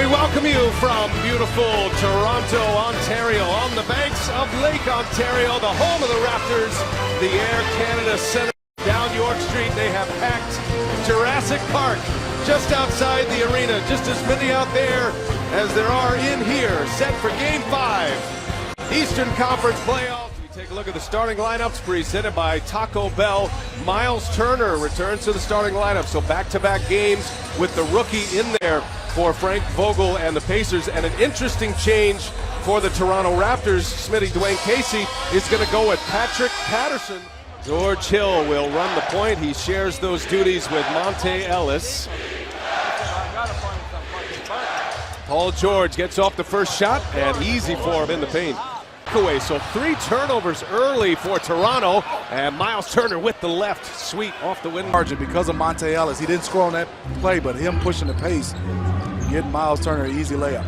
we welcome you from beautiful Toronto, Ontario, on the banks of Lake Ontario, the home of the Raptors, the Air Canada Centre. Down York Street, they have packed Jurassic Park just outside the arena. Just as many out there as there are in here, set for Game 5. Eastern Conference playoffs. We take a look at the starting lineups presented by Taco Bell. Miles Turner returns to the starting lineup, so back-to-back games with the rookie in there for Frank Vogel and the Pacers, and an interesting change for the Toronto Raptors. Smitty Dwayne Casey is going to go with Patrick Patterson. George Hill will run the point. He shares those duties with Monte Ellis. Paul George gets off the first shot, and easy for him in the paint. Away, so 3 turnovers early for Toronto, and Miles Turner with the left, sweet off the window. Margin because of Monte Ellis. He didn't score on that play, but him pushing the pace, getting Miles Turner an easy layup.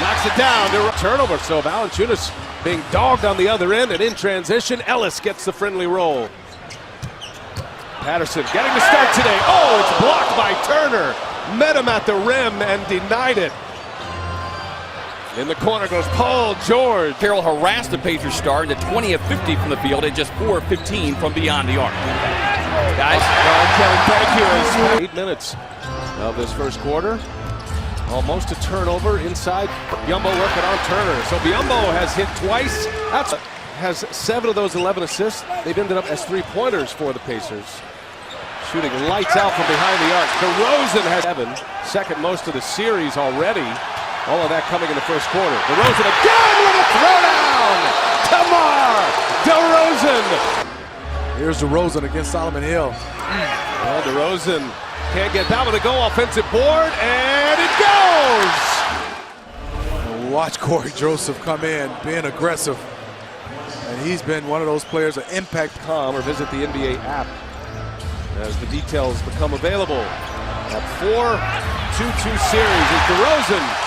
Knocks it down. Turnover, so Valanciunas being dogged on the other end, and in transition, Ellis gets the friendly roll. Patterson getting the start today. Oh, it's blocked by Turner. Met him at the rim and denied it. In the corner goes Paul George. Carroll harassed the Pacers star into 20 of 50 from the field and just 4 of 15 from beyond the arc. Guys, thank you. 8 minutes of this first quarter. Almost a turnover inside. Biyombo working on Turner. So Biyombo has hit twice. Has 7 of those 11 assists. They've ended up as 3-pointers for the Pacers. Shooting lights out from behind the arc. DeRozan has 7, second most of the series already. All of that coming in the first quarter. DeRozan again with a throwdown. DeMar DeRozan. Here's DeRozan against Solomon Hill. Well, DeRozan can't get that one to go. Offensive board, and it goes! Watch Corey Joseph come in, being aggressive. And he's been one of those players that impact. Or visit the NBA app as the details become available. That 4-2-2 series is DeRozan.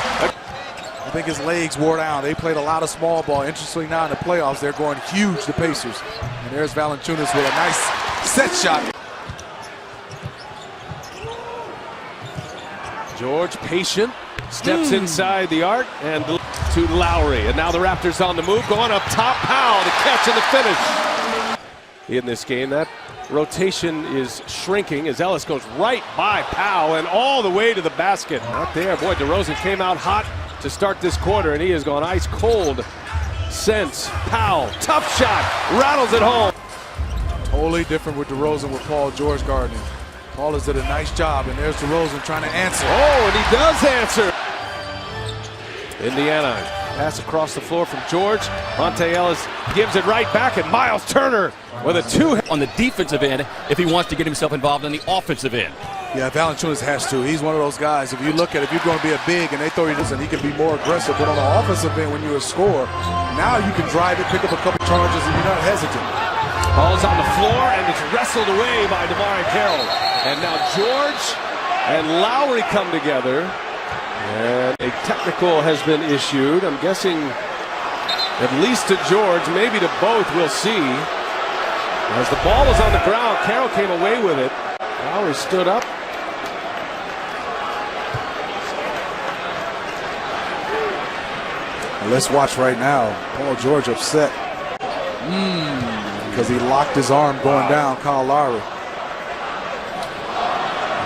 I think his legs wore down. They played a lot of small ball. Interestingly, now in the playoffs, they're going huge, the Pacers. And there's Valanciunas with a nice set shot. George, patient, steps inside the arc and to Lowry. And now the Raptors on the move, going up top. Powell, the catch and the finish. In this game, that rotation is shrinking as Ellis goes right by Powell and all the way to the basket. Not there. Boy, DeRozan came out hot to start this quarter, and he has gone ice cold since. Powell, tough shot, rattles it home. Totally different with DeRozan with Paul George guarding. Paul has did a nice job, and there's DeRozan trying to answer. Oh, and he does answer. Indiana, pass across the floor from George. Monte Ellis gives it right back, and Miles Turner with a 2 on the defensive end if he wants to get himself involved on the offensive end. Yeah, Valanciunas has to. He's one of those guys, if you look at it, if you're going to be a big and they throw you this, and he can be more aggressive. But on the offensive end, when you're a scorer, now you can drive it, pick up a couple charges, and you're not hesitant. Ball's on the floor, and it's wrestled away by DeMar Carroll. And now George and Lowry come together. And a technical has been issued. I'm guessing at least to George, maybe to both, we'll see. As the ball was on the ground, Carroll came away with it. Lowry stood up. Let's watch right now. Paul George upset because he locked his arm going down Kyle Lowry.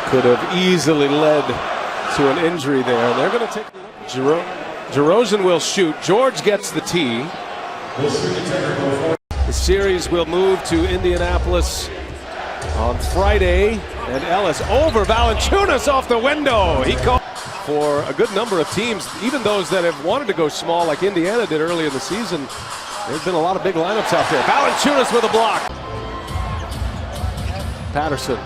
Could have easily led to an injury there. They're going to take a look. DeRozan will shoot. George gets the tee. The series will move to Indianapolis on Friday. And Ellis over Valanciunas off the window. He called for a good number of teams, even those that have wanted to go small like Indiana did early in the season. There's been a lot of big lineups out there. Valanciunas with a block. Patterson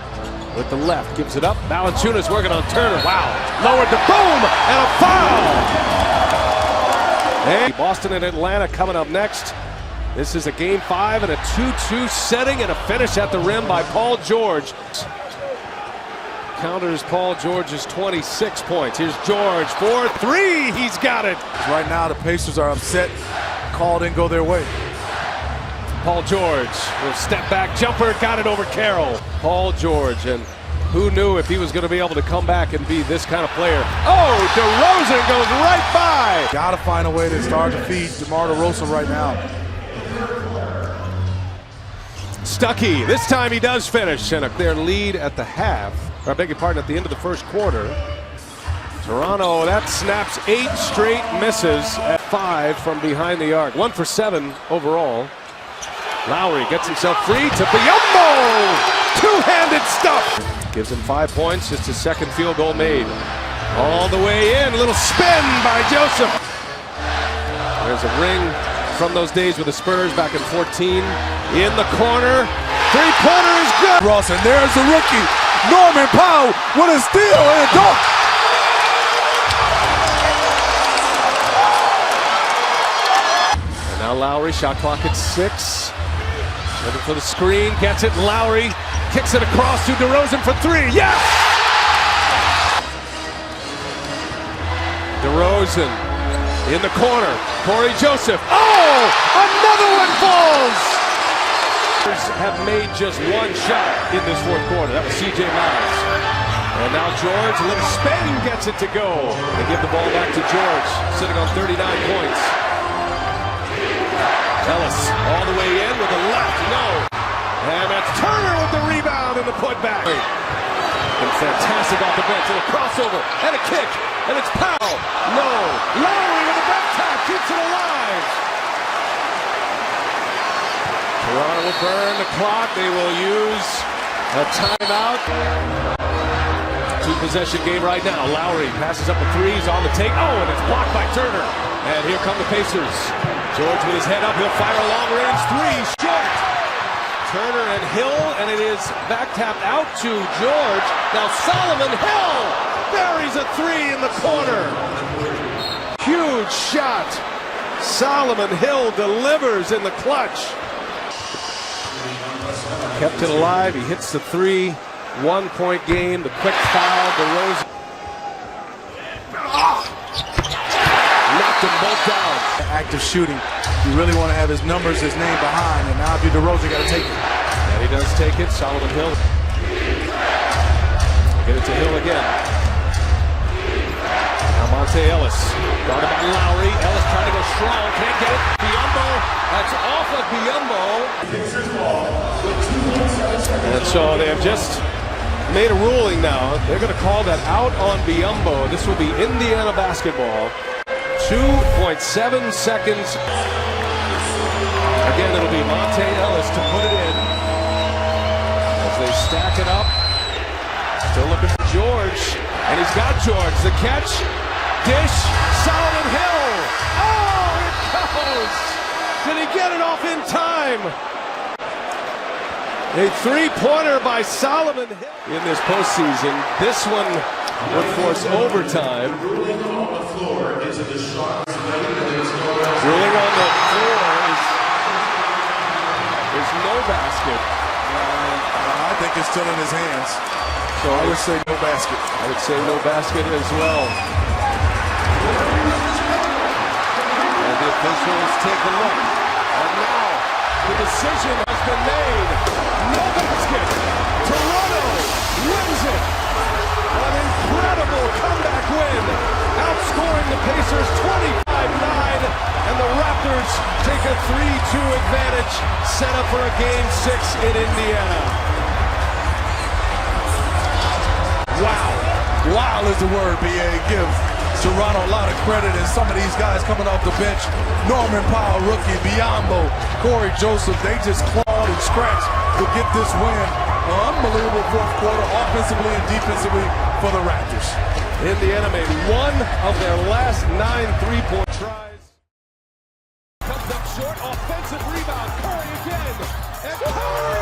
with the left, gives it up. Valanciunas working on Turner. Wow. Lowered the boom and a foul. And Boston and Atlanta coming up next. This is a Game 5 and a 2-2 setting and a finish at the rim by Paul George. Counters Paul George's 26 points. Here's George for 3. He's got it. Right now the Pacers are upset. Call didn't go their way. Paul George will step back jumper, got it over Carroll. Paul George, and Who knew if he was going to be able to come back and be this kind of player? Oh, DeRozan goes right by. Got to find a way to start to feed DeMar DeRozan right now. Stuckey, this time he does finish, and their lead at the half, or I beg your pardon, at the end of the first quarter. Toronto, that snaps 8 straight misses at 5 from behind the arc. 1 for 7 overall. Lowry gets himself free to Biyombo! Two-handed stuff! Gives him 5 points, it's his second field goal made. All the way in, little spin by Joseph. There's a ring from those days with the Spurs back in 14. In the corner, three-pointer is good! Ross, and there's the rookie, Norman Powell, with a steal and a dunk! And now Lowry, shot clock at 6. Looking for the screen, gets it, Lowry kicks it across to DeRozan for 3, yes! DeRozan in the corner, Corey Joseph, oh! Another one falls! Have made just one shot in this fourth quarter, that was C.J. Miles. And now George, a little spin, gets it to go. They give the ball back to George, sitting on 39 points. Ellis all the way in with a left, no. And that's Turner with the rebound and the putback. And fantastic off the bench, a little crossover and a kick, and it's Powell. No, Lowry with a back tap keeps it alive. Toronto will burn the clock. They will use a timeout. 2-possession game right now. Lowry passes up a 3, he's on the take. Oh, and it's blocked by Turner. And here come the Pacers. George with his head up, he'll fire a long-range 3, short. Turner and Hill, and it is back tapped out to George. Now Solomon Hill buries a 3 in the corner. Huge shot. Solomon Hill delivers in the clutch. Kept it alive, he hits the 3. 1-point game, the quick foul, DeRozan. Knocked them both down. Active shooting. You really want to have his numbers, his name behind, and now if you're DeRozan, got to take it. And he does take it. Solomon Hill. Get it to Hill again. Now Monte Ellis. Guarded by Lowry. Ellis trying to go strong. Can't get it. Biyombo. That's off of Biyombo. And so they have just made a ruling now. They're going to call that out on Biyombo. This will be Indiana basketball. 2.7 seconds. Again, it'll be Monte Ellis to put it in. As they stack it up. Still looking for George. And he's got George. The catch. Dish. Solomon Hill. Oh, it goes. Did he get it off in time? A 3-pointer by Solomon Hill in this postseason. This one would force overtime. Ruling on the floor is no basket. I think it's still in his hands. So I would say no basket. I would say no basket as well. And the officials take a look. And now the decision has been made. No basket. Toronto wins it. An incredible comeback win. Outscoring the Pacers 25-9. And the Raptors take a 3-2 advantage. Set up for a Game 6 in Indiana. Wow. Wow is the word, BA. Give Toronto a lot of credit, and some of these guys coming off the bench. Norman Powell, rookie, Biyombo, Corey Joseph, they just clawed and scratched to get this win. Unbelievable fourth quarter, offensively and defensively for the Raptors. Indiana made one of their last 9 3-point tries. Comes up short, offensive rebound, Curry again, and Curry!